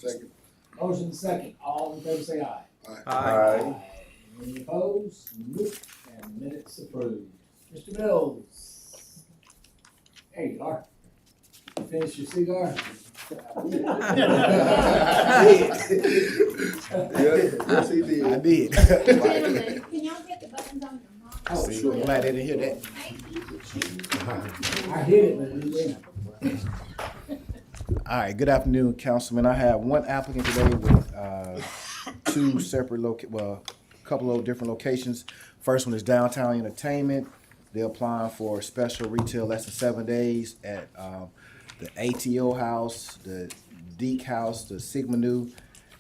Second. Motion second, all in favor say aye. Aye. Any opposed? Nope. And minutes approved. Mr. Mills. There you are. You finished your cigar? Yes, he did. I did. Gentlemen, can y'all hit the buttons on your mic? Oh, See, sure. I'm glad they didn't hear that. I hit it, but it didn't. All right, good afternoon, Councilman. I have one applicant today with two separate a couple of different locations. First one is Downtown Entertainment. They're applying for special retail less than 7 days at the ATO House, the Deke House, the Sigma Nu,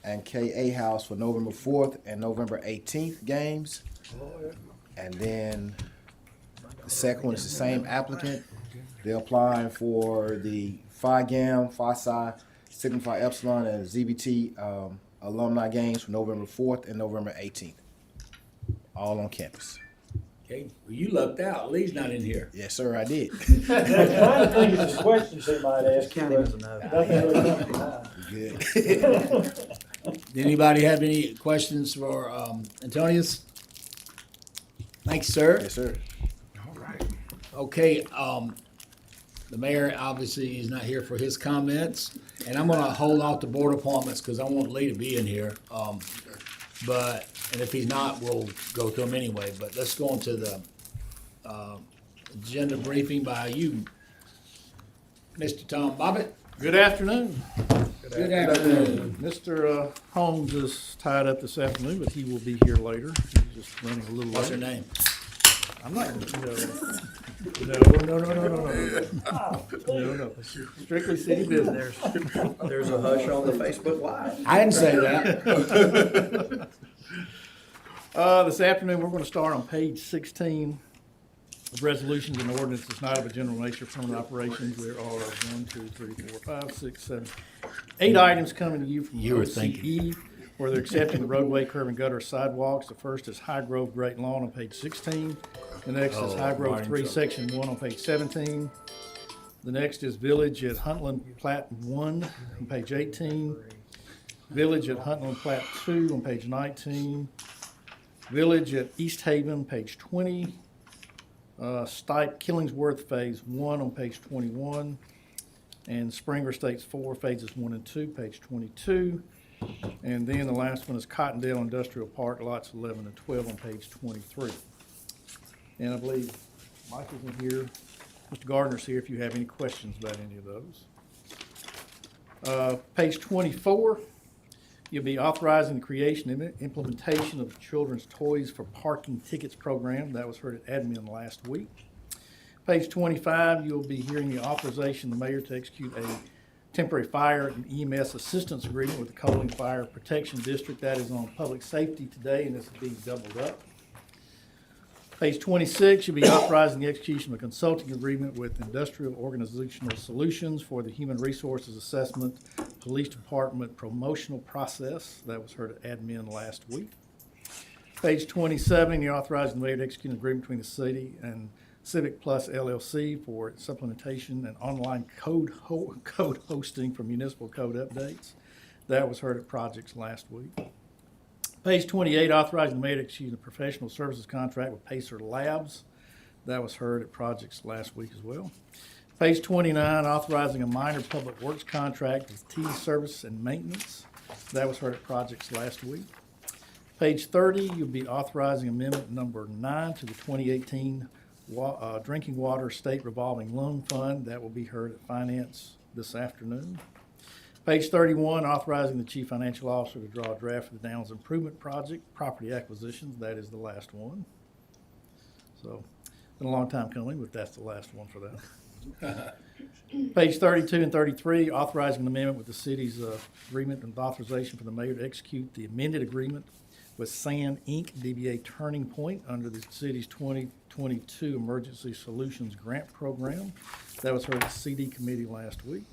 and KA House for November 4th and November 18th games. And then the second one is the same applicant. They're applying for the Phi Gam, Phi Psi, Sigma Phi Epsilon, and ZBT alumni games for November 4th and November 18th. All on campus. Okay, well, you lucked out. Lee's not in here. Yes, sir, I did. I'm trying to think of some questions they might ask. County was a no. Nothing really comes to mind. Good. Did anybody have any questions for Antonius? Thanks, sir. Yes, sir. Okay, the mayor obviously is not here for his comments, and I'm gonna hold off the board appointments because I want Lee to be in here. And if he's not, we'll go to him anyway, but let's go on to the agenda briefing by you, Mr. Tom Bobbitt. Good afternoon. Good afternoon. Mr. Holmes is tied up this afternoon, but he will be here later. He's just running a little late. What's her name? I'm not, no. Strictly city business. There's a hush on the Facebook Live. I didn't say that. This afternoon, we're gonna start on page 16 of resolutions and ordinances not of a general nature, permanent operations. There are 1, 2, 3, 4, 5, 6, 7, 8 items coming to you from You were OCE, where they're accepting the roadway, curb and gutter sidewalks. The first is High Grove Great Lawn on page 16. The next is High Grove Martin 3, Trouble. section 1 on page 17. The next is Village at Huntland Plat 1 on page 18. Village at Huntland Plat 2 on page 19. Village at East Haven, page 20. Stipe Killingsworth Phase 1 on page 21. And Springer Estates 4, phases 1 and 2, page 22. And then the last one is Cottondale Industrial Park, lots 11 and 12 on page 23. And I believe Mike is in here. Mr. Gardner's here if you have any questions about any of those. Page 24, you'll be authorizing the creation and implementation of the Children's Toys for Parking Tickets program. That was heard at admin last week. Page 25, you'll be hearing the authorization of the mayor to execute a temporary fire and EMS assistance agreement with the Coaling Fire Protection District. That is on public safety today, and this is being doubled up. Page 26, you'll be authorizing the execution of a consulting agreement with Industrial Organizational Solutions for the Human Resources Assessment Police Department promotional process. That was heard at admin last week. Page 27, you're authorizing the mayor to execute an agreement between the city and Civic Plus LLC for supplementation and online code hosting for municipal code updates. That was heard at projects last week. Page 28, authorizing the mayor to execute a professional services contract with Pacer Labs. That was heard at projects last week as well. Page 29, authorizing a minor public works contract with T Service and Maintenance. That was heard at projects last week. Page 30, you'll be authorizing amendment number 9 to the 2018 Drinking Water State Revolving Loan Fund. That will be heard at finance this afternoon. Page 31, authorizing the chief financial officer to draw a draft for the Downs Improvement Project, property acquisitions. That is the last one. So, been a long time coming, but that's the last one for that. Page 32 and 33, authorizing an amendment with the city's agreement and authorization for the mayor to execute the amended agreement with SAN Inc., DBA Turning Point, under the city's 2022 Emergency Solutions Grant Program. That was heard at the CD committee last week.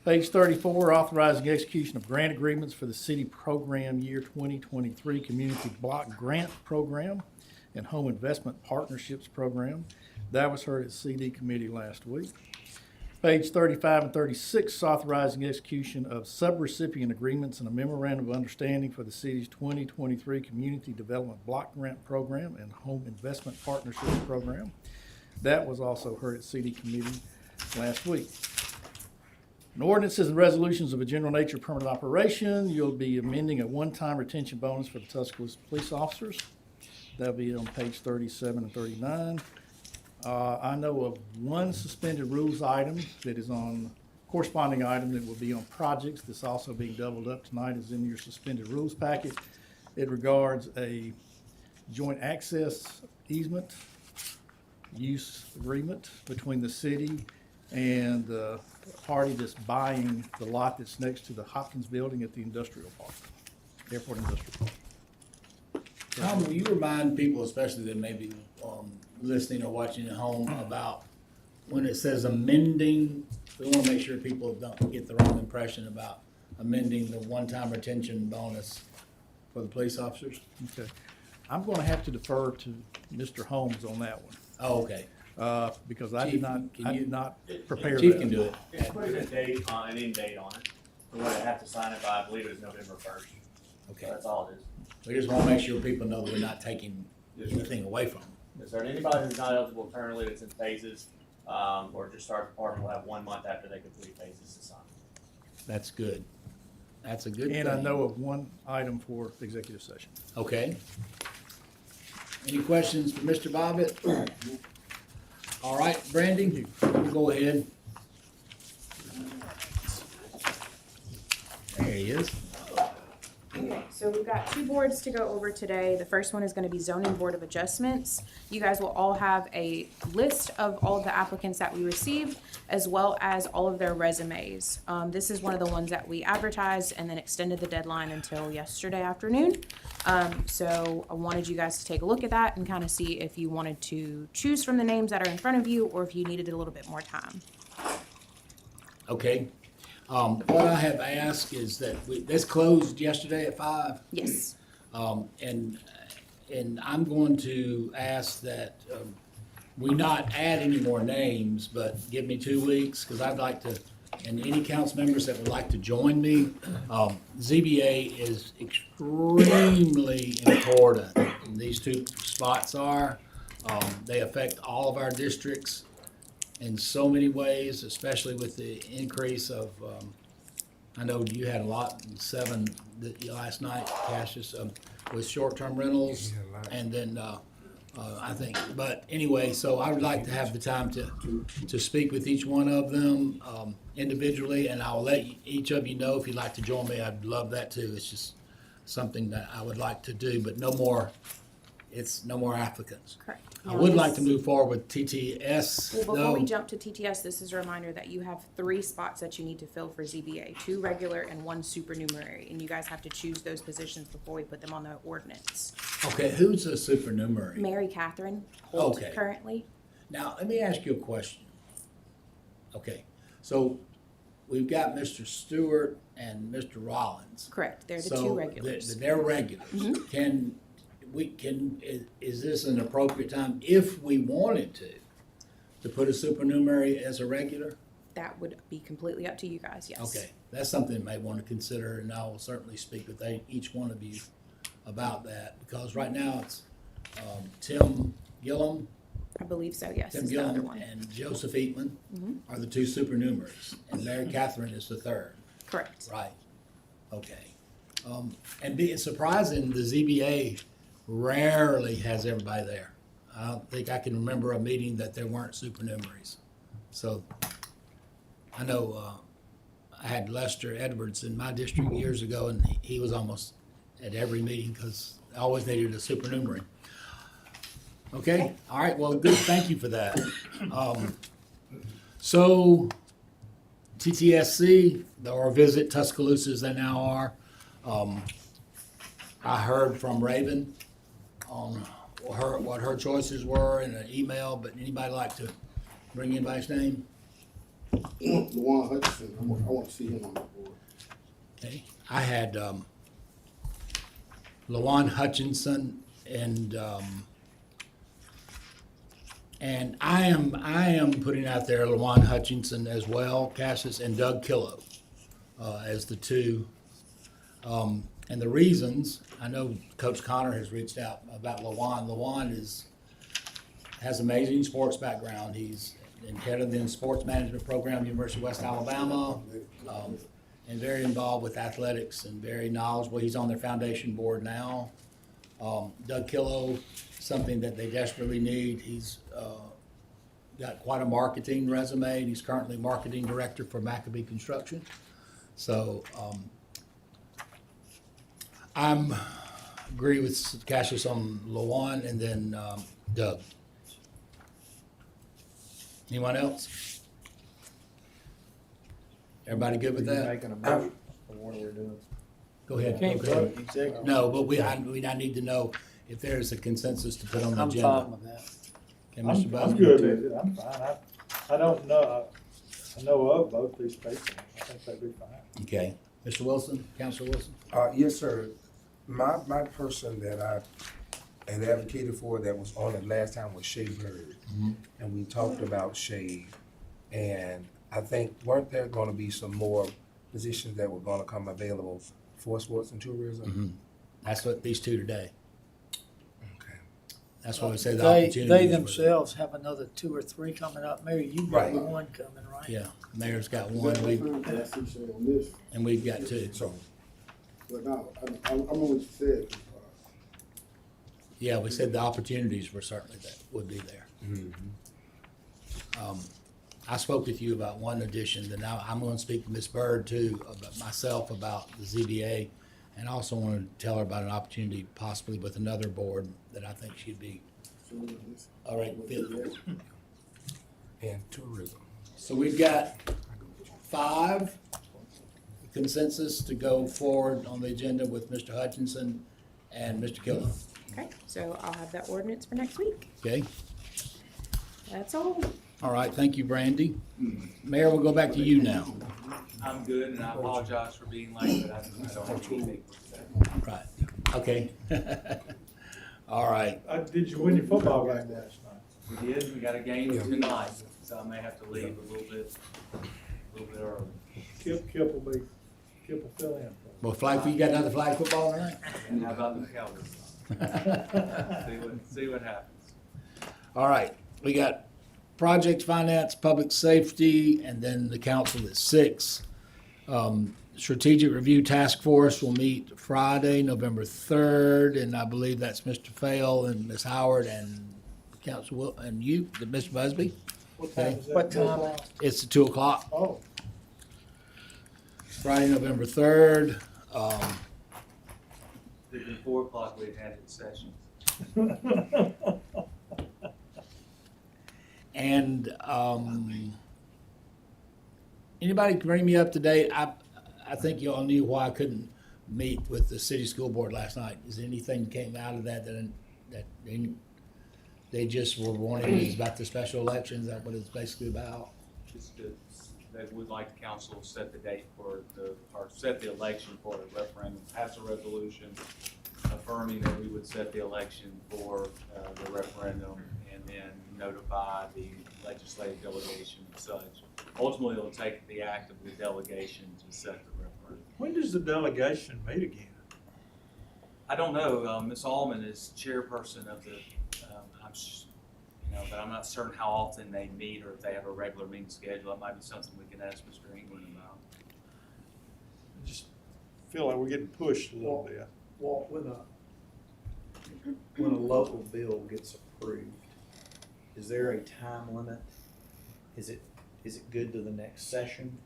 Page 34, authorizing execution of grant agreements for the city program year 2023 Community Block Grant Program and Home Investment Partnerships Program. That was heard at CD committee last week. Page 35 and 36, authorizing execution of subrecipient agreements and a memorandum of understanding for the city's 2023 Community Development Block Grant Program and Home Investment Partnerships Program. That was also heard at CD Committee last week. In ordinances and resolutions of a general nature permanent operation, you'll be amending a one-time retention bonus for the Tuscaloosa police officers. That'll be on page 37 and 39. I know of one suspended rules item that is on, corresponding item that will be on projects that's also being doubled up tonight is in your suspended rules packet. It regards a joint access easement use agreement between the city and the party that's buying the lot that's next to the Hopkins building at the industrial park, airport industrial park. Tom, will you remind people, especially that may be listening or watching at home, about when it says amending, we want to make sure people don't get the wrong impression about amending the one-time retention bonus for the police officers? Okay. I'm gonna have to defer to Mr. Holmes on that one, Oh, okay. because I Chief, did not can you- prepare that. Chief can do it. Just put a date on, an end date on it. We would have to sign it by, I believe it was November 1st. Okay. That's all it is. We just want to make sure people know that we're not taking anything away from them. Is there anybody who's not eligible currently that's in phases, or just start department will have 1 month after they complete phases to sign? That's good. That's a good thing. And I know of one item for executive session. Okay. Any questions for Mr. Bobbitt? All right, Brandy, you go ahead. There he is. Okay, so we've got 2 boards to go over today. The first one is gonna be Zoning Board of Adjustments. You guys will all have a list of all of the applicants that we received, as well as all of their resumes. This is one of the ones that we advertised and then extended the deadline until yesterday afternoon. So I wanted you guys to take a look at that and kind of see if you wanted to choose from the names that are in front of you, or if you needed a little bit more time. Okay. What I have asked is that this closed yesterday at 5. Yes. And I'm going to ask that we not add any more names, but give me 2 weeks, because I'd like to, and any council members that would like to join me, ZBA is extremely important. And these 2 spots are. They affect all of our districts in so many ways, especially with the increase of, I know you had a lot, 7 last night, Cassius, with short-term rentals. And then, I think, but anyway, so I would like to have the time to speak with each one of them individually, and I'll let each of you know if you'd like to join me. I'd love that too. It's just something that I would like to do, but no more applicants. Correct. I would like to move forward with TTS, Well, before we though. jump to TTS, this is a reminder that you have 3 spots that you need to fill for ZBA, 2 regular and 1 supernumerary, and you guys have to choose those positions before we put them on the ordinance. Okay, who's a supernumerary? Mary Catherine Holt Okay. currently. Now, let me ask you a question. Okay, so we've got Mr. Stewart and Mr. Rollins. Correct, they're the So 2 regulars. They're regulars. Mhm. Is this an appropriate time, if we wanted to put a supernumerary as a regular? That would be completely up to you guys, yes. Okay, that's something you may want to consider, and I will certainly speak with each one of you about that, because right now it's Tim Gillum, I believe so, yes, Tim is the other Gillum one. and Joseph Eatman Mhm. are the 2 supernumeraries, and Mary Catherine is the 3rd. Correct. Right, okay. And being surprising, the ZBA rarely has everybody there. I don't think I can remember a meeting that there weren't supernumeraries. So, I know, I had Lester Edwards in my district years ago, and he was almost at every meeting, because I always needed a supernumerary. Okay, all right, well, good, thank you for that. So, TTSC, or Visit Tuscaloosa as they now are. I heard from Raven on what her choices were in an email, but anybody like to bring anybody's name? Luan Hutchinson, I want to see him on the board. Okay, I had Lawan Hutchinson and And I am putting out there LaJuan Hutchinson as well, Cassius, and Doug Killo, as the two. And the reasons, I know Coach Connor has reached out about LaJuan. LaJuan has amazing sports background. He's head of the sports management program, University of West Alabama, and very involved with athletics and very knowledgeable. He's on their foundation board now. Doug Killo, something that they desperately need. He's got quite a marketing resume, and he's currently marketing director for Maccabee Construction. So I'm agree with Cassius on LaJuan, and then Doug. Anyone else? Everybody good with that? Making a motion for what we're doing. Go ahead. Can't Go ahead. vote executive. No, but I need to know if there's a consensus to put on the I'm agenda. fine with that. Okay, Mr. I'm Busby? good with it, I'm fine. I don't know, I know of both these people. I think they'd be fine. Okay. Mr. Wilson, Counselor Wilson? Yes, sir. My person that I had advocated for that was on it last time was Shay Bird. And we talked about Shay. And I think, weren't there gonna be some more positions that were gonna come available for sports and tourism? That's what these two today. Okay. That's what I said the They opportunities were. themselves have another 2 or 3 coming up. Mary, you've got Right. one coming, right? Yeah, mayor's got Is one, that confirmed? I see Shay on this, and we've got two. So, but no, I know what you said. Yeah, we said the opportunities were certainly that, would be there. I spoke with you about one addition, then now I'm gonna speak to Ms. Bird too, about myself about the ZBA. And I also wanna tell her about an opportunity possibly with another board that I think she'd be all right with. and tourism. So we've got 5 consensus to go forward on the agenda with Mr. Hutchinson and Mr. Killen. Okay, so I'll have that ordinance for next week. Okay? That's all. All right, thank you, Brandy. Mayor, we'll go back to you now. I'm good, and I apologize for being late, but I don't have anything for today. Right, okay. All right, Did you win your football game last night? We did, we got a game tonight, so I may have to leave a little bit early. Kip will fill in. well, you got another flag football tonight? And how about the Cowboys? See what happens. All right, we got project finance, public safety, and then the council at 6. Strategic Review Task Force will meet Friday, November 3rd, and I believe that's Mr. Fail and Ms. Howard and Council Will, and you, Mr. Busby. What time is that? What time? It's at 2:00, Oh, Friday, November 3rd. It'd been 4 o'clock, we'd had it session. And anybody can bring me up to date? I think you all knew why I couldn't meet with the city school board last night. Is there anything came out of that they just were wanting about the special elections? Is that what it's basically about? Just to, they would like the council to set the date for or set the election for a referendum, pass a resolution affirming that we would set the election for the referendum, and then notify the legislative delegation and such. Ultimately, it'll take the act of the delegation to set the referendum. when does the delegation meet again? I don't know, Ms. Allman is chairperson of the, but I'm not certain how often they meet or if they have a regular meeting schedule. That might be something we can ask Mr. England about. I just feel like we're getting pushed a little bit. Well, when a local bill gets approved, is there a time limit? Is it good to the next session?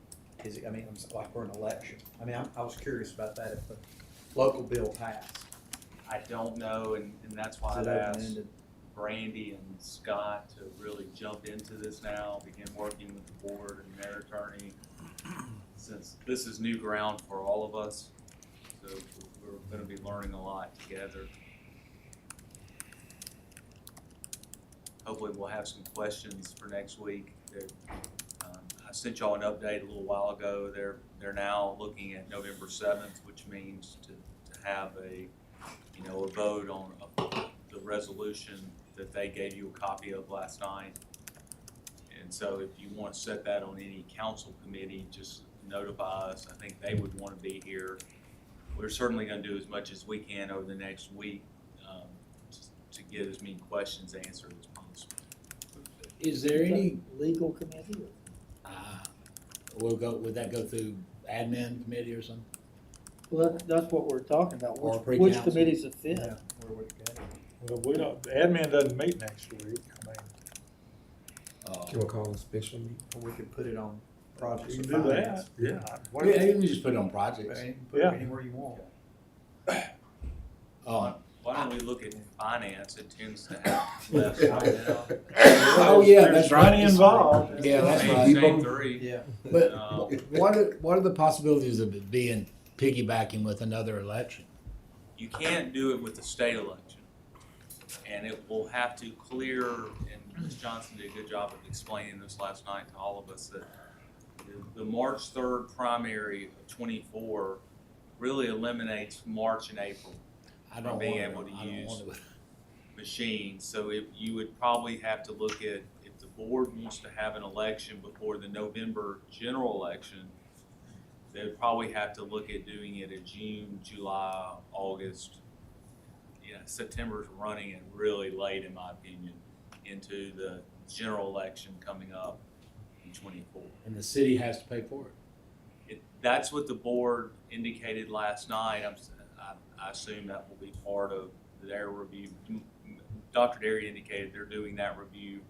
Is it, I mean, it's like we're an election. I mean, I was curious about that if the local bill passed. I don't know, and that's why Is I've it asked open-ended? Brandy and Scott to really jump into this now, begin working with the board and their attorney, since this is new ground for all of us. So we're gonna be learning a lot together. Hopefully we'll have some questions for next week. I sent y'all an update a little while ago. They're now looking at November 7th, which means to have a vote on the resolution that they gave you a copy of last night. And so if you want to set that on any council committee, just notify us. I think they would want to be here. We're certainly going to do as much as we can over the next week to get as many questions answered as possible. Is there any, Legal committee? would that go through admin committee or something? Well, that's what we're talking about. Or Which pre-council. committees it fit? Yeah, where would it go? Well, we don't, the admin doesn't meet next week. I mean, Can we call a special meeting? Or we could put it on projects you of can do that, finance. yeah. Yeah, Whatever. you can just put it on projects. You can put Yeah. it anywhere you want. Why don't we look at finance? It tends to have less. Oh, yeah, that's There's money right. involved. Yeah, that's Same- right. Same three. Yeah. But Uh, what are the possibilities of it being piggybacking with another election? You can't do it with the state election. And it will have to clear, and Ms. Johnson did a good job of explaining this last night to all of us, that the March 3rd primary of 24 really eliminates March and April I from being want able to I don't use want to. machines. So if you would probably have to look at, if the board wants to have an election before the November general election, they would probably have to look at doing it in June, July, August. You know, September's running it really late, in my opinion, into the general election coming up in 24. And the city has to pay for it. That's what the board indicated last night. I assume that will be part of their review. Dr. Derry indicated they're doing that review.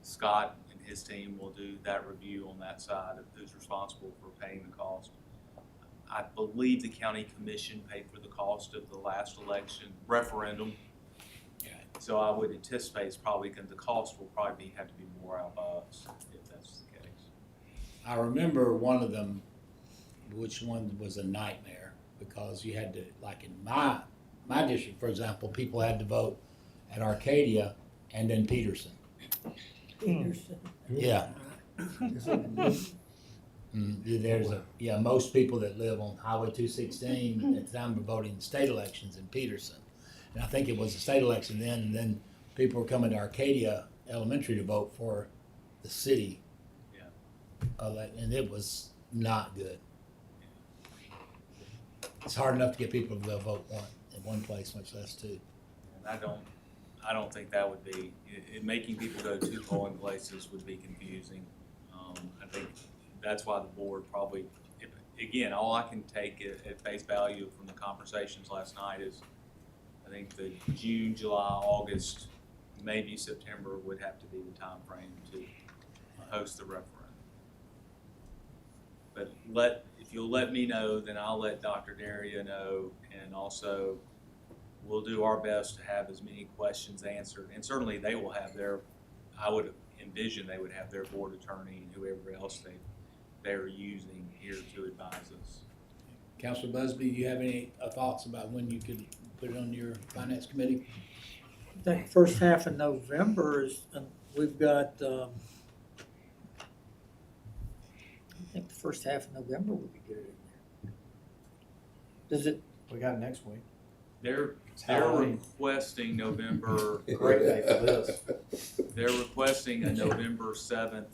Scott and his team will do that review on that side of who's responsible for paying the cost. I believe the county commission paid for the cost of the last election referendum. Yeah. So I would anticipate it's probably going, the cost will probably have to be more out of us if that's the case. I remember one of them, which one was a nightmare, because you had to, like in my district, for example, people had to vote at Arcadia and then Peterson. Yeah. Most people that live on Highway 216 at the time were voting state elections in Peterson. And I think it was a state election then, and then people were coming to Arcadia Elementary to vote for the city. Yeah. And it was not good. It's hard enough to get people to go vote in one place, much less two. And I don't think that would be, making people go to two polling places would be confusing. I think that's why the board probably, again, all I can take at face value from the conversations last night is, I think the June, July, August, maybe September would have to be the time frame to host the referendum. But if you'll let me know, then I'll let Dr. Daria know, and also we'll do our best to have as many questions answered. And certainly they will have I would envision they would have their board attorney and whoever else they're using here to advise us. Councilor Busby, you have any thoughts about when you could put it on your finance committee? I think first half of November is, we've got, I think the first half of November would be good in there. Does it, We got it next week. They're Halloween. requesting November, Great day for this. they're requesting a November 7th.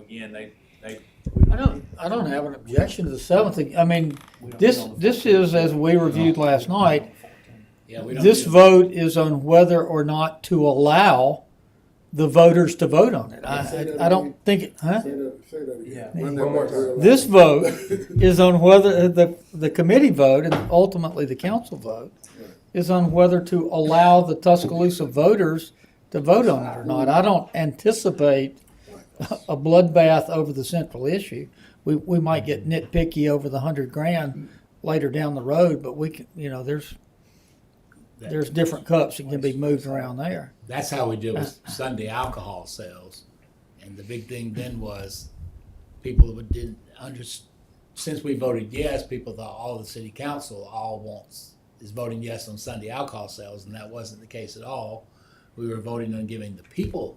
Again, they I don't have an objection to the 7th. I mean, We don't this get on the is, 14th. as we reviewed last night, Yeah, we don't. this vote is on whether or not to allow the voters to vote on it. I don't think it, huh? Say that Yeah. again. One more time. This vote is on whether, the committee vote and ultimately the council vote is on whether to allow the Tuscaloosa voters to vote on it or not. I don't anticipate a bloodbath over the central issue. We might get nitpicky over the $100,000 later down the road, but we can, there's different cups that can be moved around there. That's how we deal with Sunday alcohol sales. And the big thing then was people that didn't understand, since we voted yes, people thought all the city council is voting yes on Sunday alcohol sales, and that wasn't the case at all. We were voting on giving the people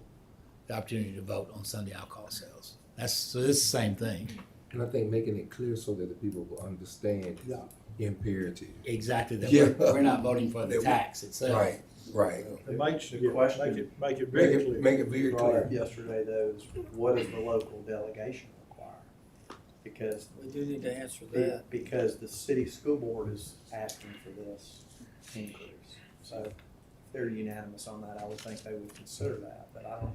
the opportunity to vote on Sunday alcohol sales. So it's the same thing. And I think making it clear so that the people will understand imperative. Exactly, that Yeah. we're not voting for the That we- tax itself. Right, right. It makes, The yeah, question- make it very clear. Make it very Brought up clear. yesterday though, is what does the local delegation require? Because, We do need to answer that. because the city school board is asking for this increase. So if they're unanimous on that, I would think they would consider that, but I don't,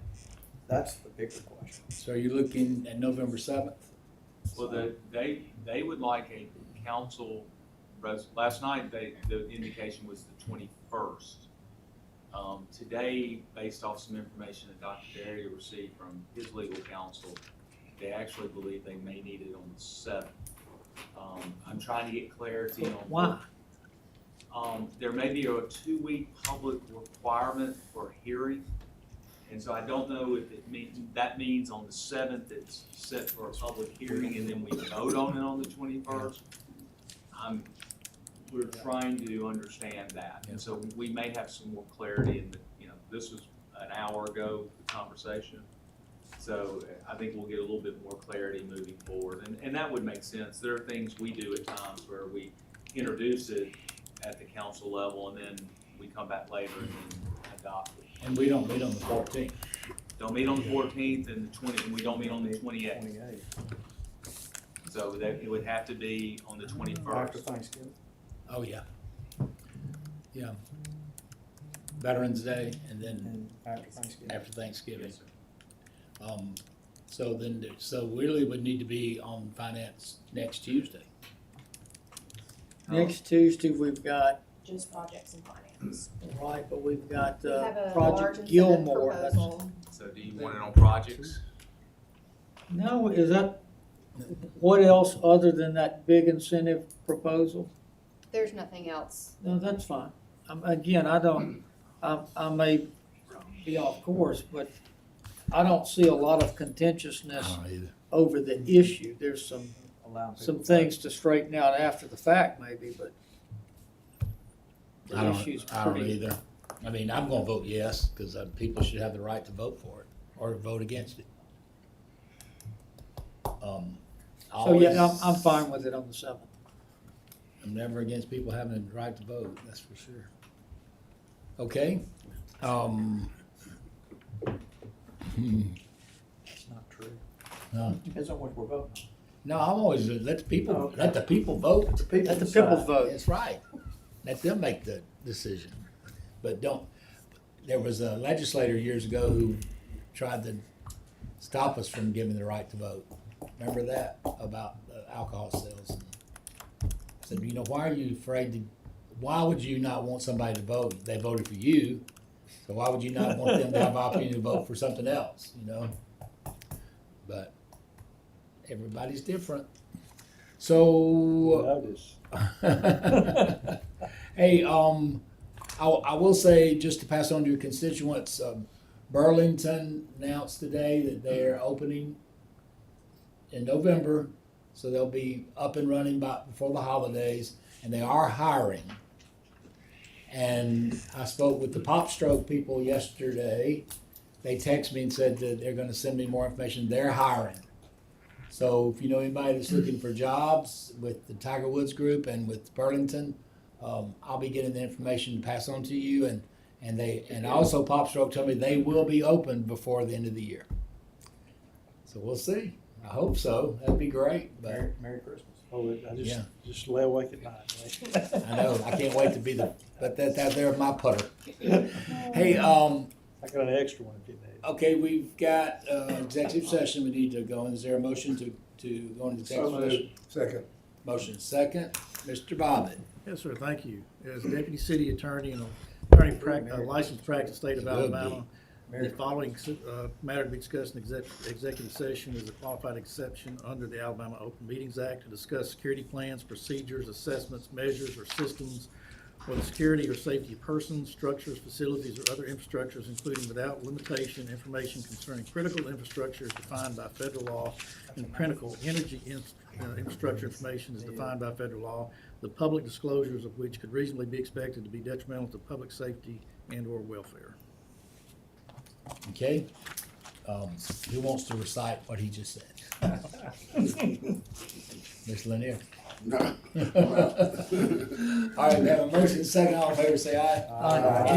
that's the bigger question. So are you looking at November 7th? Well, they would like a council, last night, the indication was the 21st. Today, based off some information that Dr. Derry received from his legal counsel, they actually believe they may need it on the 7th. I'm trying to get clarity on. Why? There may be a 2-week public requirement for hearing. And so I don't know if that means on the 7th it's set for a public hearing and then we vote on it on the 21st. We're trying to understand that. And so we may have some more clarity in the, this was an hour ago, the conversation. So I think we'll get a little bit more clarity moving forward. And that would make sense. There are things we do at times where we introduce it at the council level and then we come back later and then adopt it. And we don't meet on the 14th. Don't meet on the 14th and and we don't meet on the 28th. So that, it would have to be on the After 21st. Thanksgiving. Oh, yeah. Yeah. Veterans Day and then And after Thanksgiving. after Thanksgiving. Yes, sir. So really would need to be on finance next Tuesday. Next Tuesday, we've got, Just projects and finance. right, but we've got, We have a large Project incentive Gilmore. That's- proposal. So do you want it on projects? No, is that, what else other than that big incentive proposal? There's nothing else. No, that's fine. Again, I may be off course, but I don't see a lot of contentiousness either. over the issue. There's some Allow some people things to straighten out after the fact maybe, but I the issue's don't pretty. either. I mean, I'm gonna vote yes, because people should have the right to vote for it or vote against it. So yeah, I'm fine with it on the 7th. I'm never against people having the right to vote, that's for sure. Okay, It's not true. no, Depends on what we're voting on. no, I'm always, let the people vote. Let the people vote. That's right. Let them make the decision. But there was a legislator years ago who tried to stop us from giving the right to vote. Remember that about alcohol sales? I said, why are you why would you not want somebody to vote? They voted for you, so why would you not want them to have the opportunity to vote for something else, But everybody's different. So, Notice. hey, I will say, just to pass on to your constituents, Burlington announced today that they're opening in November, so they'll be up and running before the holidays, and they are hiring. And I spoke with the Pop Stroke people yesterday. They texted me and said that they're gonna send me more information. They're hiring. So if you know anybody that's looking for jobs with the Tiger Woods Group and with Burlington, I'll be getting the information to pass on to you. And also Pop Stroke told me they will be open before the end of the year. So we'll see. I hope so. That'd be great. But Merry Christmas. Oh, Yeah. just lay awake at night. Right? I know I can't wait to be but they're my putter. Hey, I got an extra one if you need. okay, we've got executive session we need to go in. Is there a motion to go into executive session? Second. Motion second. Mr. Bobbitt. Yes, sir, thank you. As Deputy City Attorney and licensed practice state of Good Alabama, the following matter to be discussed in executive session is a qualified exception under the Alabama Open Meetings Act to discuss security plans, procedures, assessments, measures, or systems for the security or safety of persons, structures, facilities, or other infrastructures, including without limitation information concerning critical infrastructure as defined by federal law and critical energy infrastructure information is defined by federal law, the public disclosures of which could reasonably be expected to be detrimental to public safety and/or welfare. Okay. Who wants to recite what he just said? Ms. Lanier. Nah. All right, we have a motion, second, all in favor, say aye. Aye.